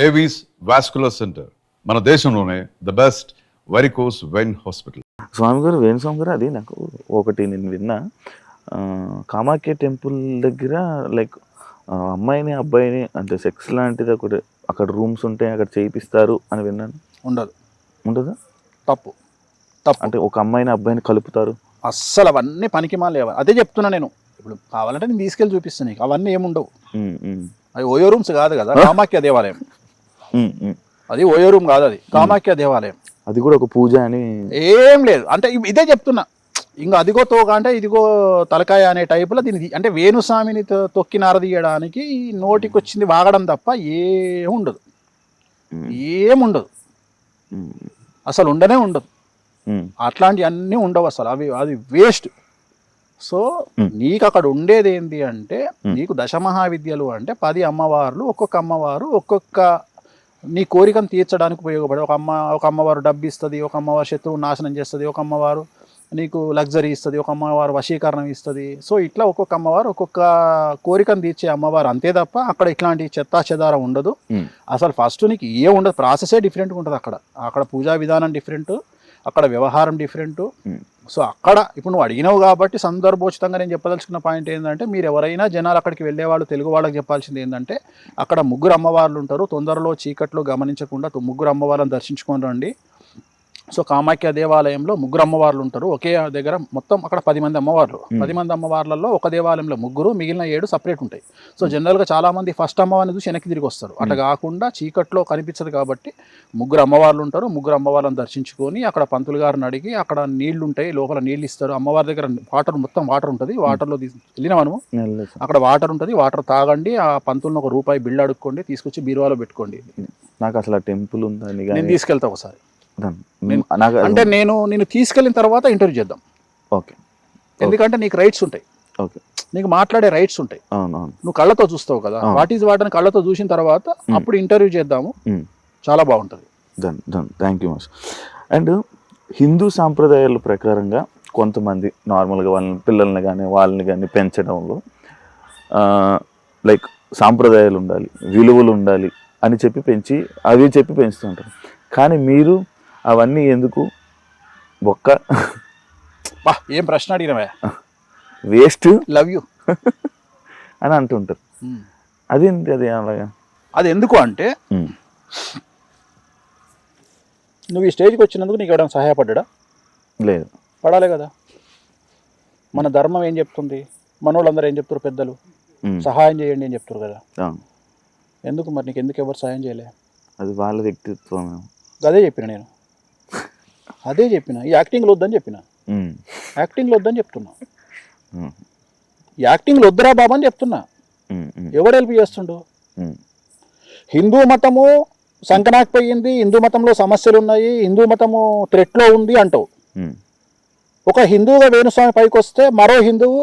Avis vascular centre మన దేశంలోనే the best varicose vein hospital. Swami గారు, వేణుస్వామి గారు, అది నాకు ఒకటి నేను విన్నా, కామాఖ్య టెంపుల్ దగ్గర లైక్ అమ్మాయిని అబ్బాయిని అంటే సెక్స్ లాంటిది ఒకటి అక్కడ రూమ్స్ ఉంటాయి, అక్కడ చేయిస్తారు అని విన్నాను. ఉండదా? తప్పు అంటే ఒక అమ్మాయిని అబ్బాయిని కలుపుతారు, అస్సలు అవన్నీ పనికిమాలేవు. అదే చెప్తున్నా నేను. ఇప్పుడు కావాలంటే నేను తీసుకెళ్ళి చూపిస్తాను నీకు. అవన్నీ ఏముండవు. అవి ఓయో రూమ్స్ కాదు కదా, కామాఖ్య దేవాలయం. అది ఓయో రూమ్ కాదు, అది కామాఖ్య దేవాలయం. అది కూడా ఒక పూజ అని ఏం లేదు. అంటే ఇదే చెప్తున్నా. ఇంకా అదిగో తోక అంటే ఇదిగో తలకాయ అనే టైపులో దీన్ని అంటే వేణుస్వామిని తొక్కి నారదీయడానికి నోటికి వచ్చింది వాగడం తప్ప ఏముండదు. ఏముండదు అసలు, ఉండనే ఉండదు. అట్లాంటివి అన్నీ ఉండవు అసలు. అది వేస్ట్. సో నీకు అక్కడ ఉండేది ఏంటి అంటే, నీకు దశమహావిద్యలు అంటే 10 అమ్మవార్లు, ఒక్కొక్క అమ్మవారు ఒక్కొక్క నీ కోరికను తీర్చడానికి ఉపయోగపడే. ఒక అమ్మవారు డబ్బు ఇస్తుంది, ఒక అమ్మవారు శత్రువు నాశనం చేస్తుంది, ఒక అమ్మవారు నీకు లగ్జరీ ఇస్తుంది, ఒక అమ్మవారు వశీకరణం ఇస్తుంది. సో ఇట్లా ఒక్కొక్క అమ్మవారు ఒక్కొక్క కోరికను తీర్చే అమ్మవారు, అంతే తప్ప అక్కడ ఇట్లాంటి చెత్తా చెదారం ఉండదు. అసలు ఫస్ట్ నీకు ఉండదు. ప్రాసెసే డిఫరెంట్గా ఉంటుంది. అక్కడ పూజా విధానం డిఫరెంట్, అక్కడ వ్యవహారం డిఫరెంట్. సో అక్కడ ఇప్పుడు నువ్వు అడిగినావు కాబట్టి సందర్భోచితంగా నేను చెప్పదలుచుకున్న పాయింట్ ఏంటంటే, మీరు ఎవరైనా జనాలు అక్కడికి వెళ్ళేవాళ్ళు తెలుగు వాళ్ళకి చెప్పాల్సింది ఏంటంటే, అక్కడ 3 అమ్మవార్లు ఉంటారు. తొందరలో చీకట్లో గమనించకుండా 3 అమ్మవార్లను దర్శించుకొని రండి. సో కామాఖ్య దేవాలయంలో 3 అమ్మవార్లు ఉంటారు. ఒకే దగ్గర మొత్తం అక్కడ 10 మంది అమ్మవార్లు. 10 మంది అమ్మవార్లలో ఒక దేవాలయంలో 3, మిగిలిన 7 సపరేట్ ఉంటాయి. సో జనరల్గా చాలామంది ఫస్ట్ అమ్మవారిని చూసి వెనక్కి తిరిగి వస్తారు. అట్లా కాకుండా చీకట్లో కనిపించదు కాబట్టి 3 అమ్మవార్లు ఉంటారు. 3 అమ్మవార్లను దర్శించుకొని అక్కడ పంతులు గారిని అడిగి, అక్కడ నీళ్లు ఉంటాయి, లోపల నీళ్ళు ఇస్తారు. అమ్మవారి దగ్గర మొత్తం వాటర్ ఉంటుంది. వాటర్లో వెళ్ళినా మనము అక్కడ వాటర్ ఉంటుంది, వాటర్ తాగండి. ఆ పంతులను ₹1 బిల్లు అడుక్కోండి, తీసుకొచ్చి బీరువాలో పెట్టుకోండి. నాకు అసలు ఆ టెంపుల్ ఉందని నేను తీసుకెళ్తా ఒకసారి. అంటే నేను తీసుకెళ్ళిన తర్వాత ఇంటర్వ్యూ చేద్దాం. ఓకే. ఎందుకంటే నీకు రైట్స్ ఉంటాయి. ఓకే, నీకు మాట్లాడే రైట్స్ ఉంటాయి. నువ్వు కళ్ళతో చూస్తావు కదా, వాట్ ఈజ్ వాట్ అని కళ్ళతో చూసిన తర్వాత అప్పుడు ఇంటర్వ్యూ చేద్దాము. చాలా బాగుంటుంది. Thank you much. And Hindu సాంప్రదాయాల ప్రకారంగా కొంతమంది నార్మల్గా పిల్లల్ని కానీ వాళ్ళని కానీ పెంచడంలో లైక్ సాంప్రదాయాలు ఉండాలి, విలువలు ఉండాలి అని చెప్పి పెంచుతుంటారు. కానీ మీరు అవన్నీ ఎందుకు ఏం ప్రశ్న అడిగినవా, వేస్ట్, లవ్ యూ అని అంటుంటారు. అదేంటి అది అలాగా? అది ఎందుకు అంటే, నువ్వు ఈ స్టేజ్కి వచ్చినందుకు నీకు ఎవరైనా సహాయపడ్డా? లేదు. పడాలి కదా. మన ధర్మం ఏం చెప్తుంది, మనోళ్ళందరూ ఏం చెప్తారు, పెద్దలు సహాయం చేయండి అని చెప్తారు కదా. ఎందుకు మరి నీకు ఎందుకు ఎవరు సహాయం చేయలే? అది వాళ్ళ వ్యక్తిత్వం. అదే చెప్పిన ఈ యాక్టింగ్లో వద్దని చెప్తున్నా. యాక్టింగ్లో వద్దురా బాబా అని చెప్తున్నా. ఎవడు హెల్ప్ చేస్తుండు? హిందూ మతము సంకనాకపోయింది, హిందూ మతంలో సమస్యలు ఉన్నాయి, హిందూ మతము థ్రెట్లో ఉంది అంటావు. ఒక హిందువుగా వేణుస్వామి పైకి వస్తే మరో హిందువు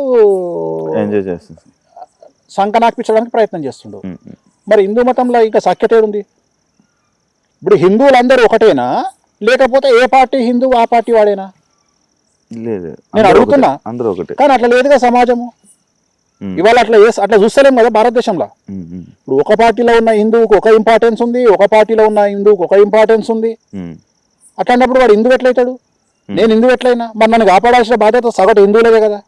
సంకనాకిపించడానికి ప్రయత్నం చేస్తుండు. మరి హిందూ మతంలో ఇంకా సఖ్యత ఉంది? ఇప్పుడు హిందువులందరూ ఒకటేనా, లేకపోతే ఏ పార్టీ హిందూ ఆ పార్టీ వాడేనా? లేదు, నేను అడుగుతున్నా. అందరూ ఒకటే. కానీ అట్లా లేదుగా సమాజము. ఇవాళ అట్లా చూస్తలేం కదా భారతదేశంలో. ఇప్పుడు ఒక పార్టీలో ఉన్న హిందువుకు ఒక ఇంపార్టెన్స్ ఉంది, ఒక పార్టీలో ఉన్న హిందువుకు ఒక ఇంపార్టెన్స్ ఉంది. అట్లాంటప్పుడు వాడు హిందువు ఎట్లయితాడు? నేను హిందువు ఎట్లయినా? మరి నన్ను కాపాడాల్సిన బాధ్యత సగటు హిందువులదే కదా.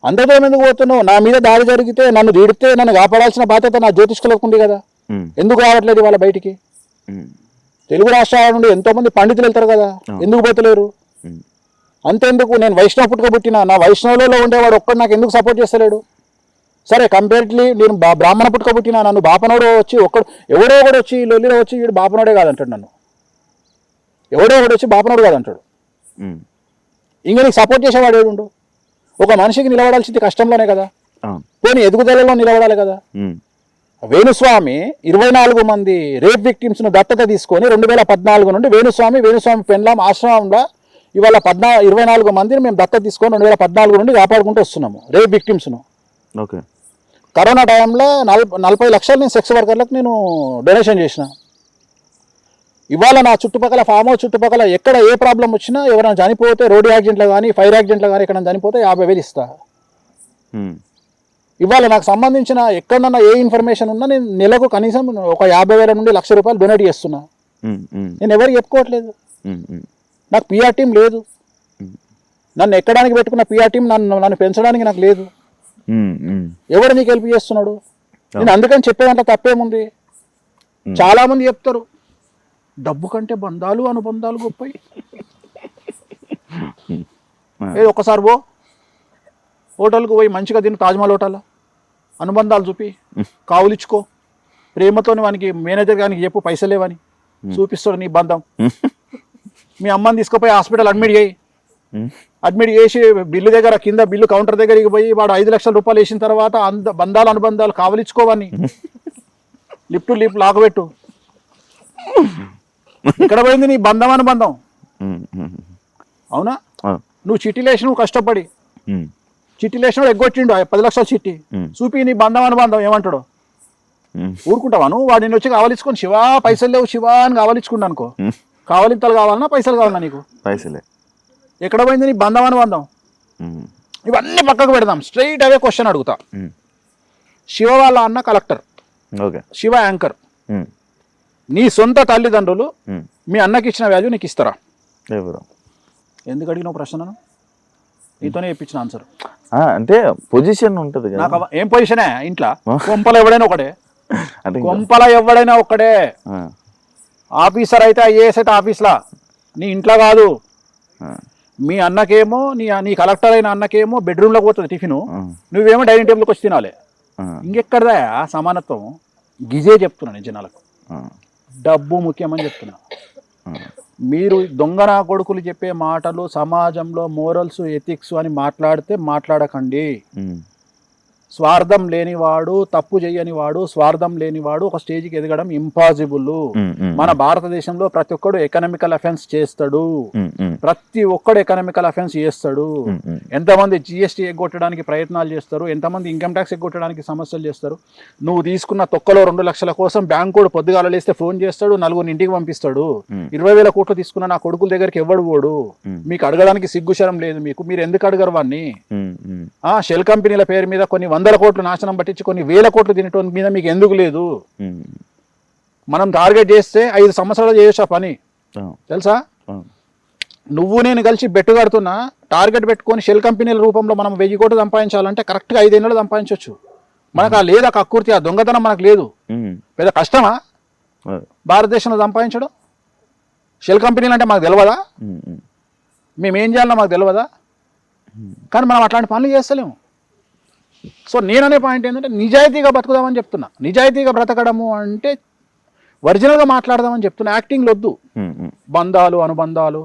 అందరితో ఎందుకు పోతున్నావు? నా మీద దాడి జరిగితే, నన్ను తీడితే నన్ను కాపాడాల్సిన బాధ్యత నా జ్యోతిష్కులకు ఉంది కదా. ఎందుకు రావట్లేదు వాళ్ళ బయటికి? తెలుగు రాష్ట్రాల నుండి ఎంతో మంది పండితులు వెళ్తారు కదా, ఎందుకు పోతలేరు? అంతేందుకు, నేను వైష్ణవ పుట్టుక పుట్టినా, నా వైష్ణవులలో ఉండేవాడు ఒక్కడు నాకు ఎందుకు సపోర్ట్ చేస్తలేడు? సరే, కంపేరిటివ్లీ నేను బ్రాహ్మణ పుట్టుక పుట్టినా, నన్ను బాపనోడు వచ్చి ఎవడో ఒకడు వచ్చి లొల్లిలో వచ్చి వీడు బాపనోడే కాదంటాడు. నన్ను ఎవడో ఒకడు వచ్చి బాపనోడు కాదంటాడు. ఇంకా నీకు సపోర్ట్ చేసేవాడు ఏడుండు? ఒక మనిషికి నిలబడాల్సింది కష్టంలోనే కదా, పోనీ ఎదుగుదలలో నిలబడాలి కదా. వేణుస్వామి 24 మంది రేప్ విక్టిమ్స్ను దత్తత తీసుకొని 2014 నుండి వేణుస్వామి పెండ్లాం ఆశ్రమంలో ఇవాళ 24 మందిని మేము దత్తత తీసుకొని 2014 నుండి కాపాడుకుంటూ వస్తున్నాము రేప్ విక్టిమ్స్ను. ఓకే. కరోనా టైంలో 40 లక్షలు నేను సెక్స్ వర్కర్లకు నేను డొనేషన్ చేసిన. ఇవాళ నా చుట్టుపక్కల ఫామ్ హౌస్ చుట్టుపక్కల ఎక్కడ ఏ ప్రాబ్లం వచ్చినా, ఎవరైనా చనిపోతే, రోడ్డు యాక్సిడెంట్లో కానీ ఫైర్ యాక్సిడెంట్లో కానీ ఎక్కడ చనిపోతే 50,000 ఇస్తా. ఇవాళ నాకు సంబంధించిన ఎక్కడన్నా ఏ ఇన్ఫర్మేషన్ ఉన్నా నేను నెలకు కనీసం ఒక 50,000 నుండి 1,00,000 రూపాయలు డొనేట్ చేస్తున్నా. నేను ఎవరికి చెప్పుకోవట్లేదు. నాకు పిఆర్ టీం లేదు. నన్ను ఎక్కడానికి పెట్టుకున్న పిఆర్ టీం నన్ను పెంచడానికి నాకు లేదు. ఎవరు నీకు హెల్ప్ చేస్తున్నాడు? నేను అందుకని చెప్పేదంటే తప్పేముంది? చాలా మంది చెప్తారు డబ్బు కంటే బంధాలు అనుబంధాలు గొప్పవి. ఏదో ఒక్కసారి హోటల్కు పోయి మంచిగా తిని తాజ్మహల్ హోటల్ అనుబంధాలు చూపి కావులిచ్చుకో. ప్రేమతో వానికి మేనేజర్ గారికి చెప్పు పైసలు లేవని, చూపిస్తాడు నీ బంధం. మీ అమ్మని తీసుకుపోయి హాస్పిటల్ అడ్మిట్ చేయి. అడ్మిట్ చేసి బిల్లు దగ్గర కింద బిల్లు కౌంటర్ దగ్గరికి పోయి వాడు 5 లక్షల రూపాయలు వేసిన తర్వాత బంధాలు అనుబంధాలు కావలిచ్చుకోవని లిప్ టు లిప్ లాగబెట్టు. ఇక్కడ పోయింది నీ బంధం అనుబంధం. అవునా? నువ్వు చిట్టీలేసి నువ్వు కష్టపడి చిట్టీలేసినాడు ఎగ్గొట్టిండు 10 లక్షల చిట్టి చూపి నీ బంధం అనుబంధం ఏమంటాడు? ఊరుకుంటావా నువ్వు? వాడిని వచ్చి కావలించుకొని శివా పైసలు లేవు శివా అని కావలించుకుంటా అనుకో. కావలింతలు కావాలన్నా పైసలు కావాలన్నా నీకు? పైసలే. ఎక్కడ పోయింది నీ బంధం అనుబంధం? ఇవన్నీ పక్కకు పెడదాం. స్ట్రైట్ అవే క్వశ్చన్ అడుగుతా. శివ వాళ్ళ అన్న కలెక్టర్, శివ యాంకర్. నీ సొంత తల్లిదండ్రులు మీ అన్నకి ఇచ్చిన వాల్యూ నీకు ఇస్తారా? ఎవరు? ఎందుకు అడిగిన ప్రశ్నను? నీతోనే చెప్పించిన ఆన్సర్. అంటే పొజిషన్ ఉంటుంది కదా. నాకు ఏం పొజిషనే ఇంట్లో? కొంపల ఎవడైనా ఒకడే. కొంపల ఎవడైనా ఒక్కడే. ఆఫీసర్ అయితే ఐఏఎస్ అయితే ఆఫీస్లా, నీ ఇంట్లో కాదు. మీ అన్నకేమో నీ కలెక్టర్ అయిన అన్నకేమో బెడ్రూమ్లోకి పోతుంది టిఫిన్, నువ్వేమో డైనింగ్ టేబుల్కి వచ్చి తినాలి. ఇంకెక్కడదా సమానత్వం? గిజే చెప్తున్నా నేను జనాలకు. డబ్బు ముఖ్యమని చెప్తున్నా. మీరు దొంగన కొడుకులు చెప్పే మాటలు సమాజంలో మోరల్స్ ఎథిక్స్ అని మాట్లాడకండి. స్వార్థం లేనివాడు, తప్పు చేయనివాడు, స్వార్థం లేనివాడు ఒక స్టేజ్కి ఎదగడం ఇంపాసిబుల్. మన భారతదేశంలో ప్రతి ఒక్కడు ఎకనామికల్ అఫెన్స్ చేస్తాడు. ప్రతి ఒక్కడు ఎకనామికల్ అఫెన్స్ చేస్తాడు. ఎంతమంది జిఎస్టీ ఎగ్గొట్టడానికి ప్రయత్నాలు చేస్తారు, ఎంతమంది ఇన్కమ్ ట్యాక్స్ ఎగ్గొట్టడానికి సమస్యలు చేస్తారు. నువ్వు తీసుకున్న తొక్కలో 2 లక్షల కోసం బ్యాంకు పొద్దుగాల లేస్తే ఫోన్ చేస్తాడు, 4 ఇంటికి పంపిస్తాడు. 20,000 కోట్లు తీసుకున్న నా కొడుకుల దగ్గరికి ఎవడు పోడు. మీకు అడగడానికి సిగ్గుశరం లేదు మీకు. మీరు ఎందుకు అడగరు వాడిని? షెల్ కంపెనీల పేరు మీద కొన్ని 100 కోట్లు నాశనం పట్టించి కొన్ని 1000 కోట్లు తినటం మీద మీకు ఎందుకు లేదు? మనం టార్గెట్ చేస్తే 5 సంవత్సరాలు చేయొచ్చు ఆ పని, తెలుసా? నువ్వు నేను కలిసి బెట్టు కడుతున్నా, టార్గెట్ పెట్టుకొని షెల్ కంపెనీల రూపంలో మనం 1000 కోట్లు సంపాదించాలంటే కరెక్ట్గా 5 ఏళ్ళు సంపాదించవచ్చు. మనకు లేదు ఆ కక్కుర్తి, ఆ దొంగతనం మనకు లేదు. పెద్ద కష్టమా భారతదేశంలో సంపాదించడం? షెల్ కంపెనీలు అంటే మాకు తెలియదా? మేమేం చేయాలన్నా మాకు తెలియదా? కానీ మనం అట్లాంటి పనులు చేస్తలేము. సో నేననే పాయింట్ ఏంటంటే నిజాయితీగా బతుకుదామని చెప్తున్నా. నిజాయితీగా బ్రతకడము అంటే ఒరిజినల్గా మాట్లాడదామని చెప్తున్నా. యాక్టింగ్లు వద్దు. బంధాలు అనుబంధాలు,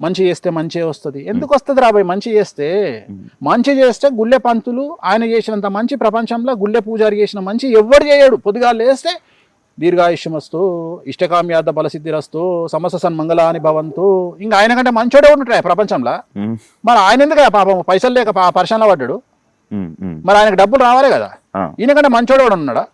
మంచి చేస్తే మంచి వస్తుంది. ఎందుకు వస్తుంది రాబోయ్? మంచి చేస్తే గుళ్ళె పంతులు ఆయన చేసినంత మంచి ప్రపంచంలో గుళ్ళె పూజారి చేసిన మంచి ఎవ్వరు చేయడు. పొద్దుగా లేస్తే దీర్ఘాయుష్యమస్తు, ఇష్టకామ్యార్థ బలసిద్ధిరస్తు, సమస్త సన్మంగళాని భవంతు. ఇంకా ఆయన కంటే మంచోడే ఉంటాయి ప్రపంచంలో. మరి ఆయన ఎందుకు పాపం పైసలు లేక పరిశ్రమలో పడ్డాడు? మరి ఆయనకు డబ్బులు రావాలి కదా. ఈయనకంటే మంచోడు కూడా ఉన్నాడా?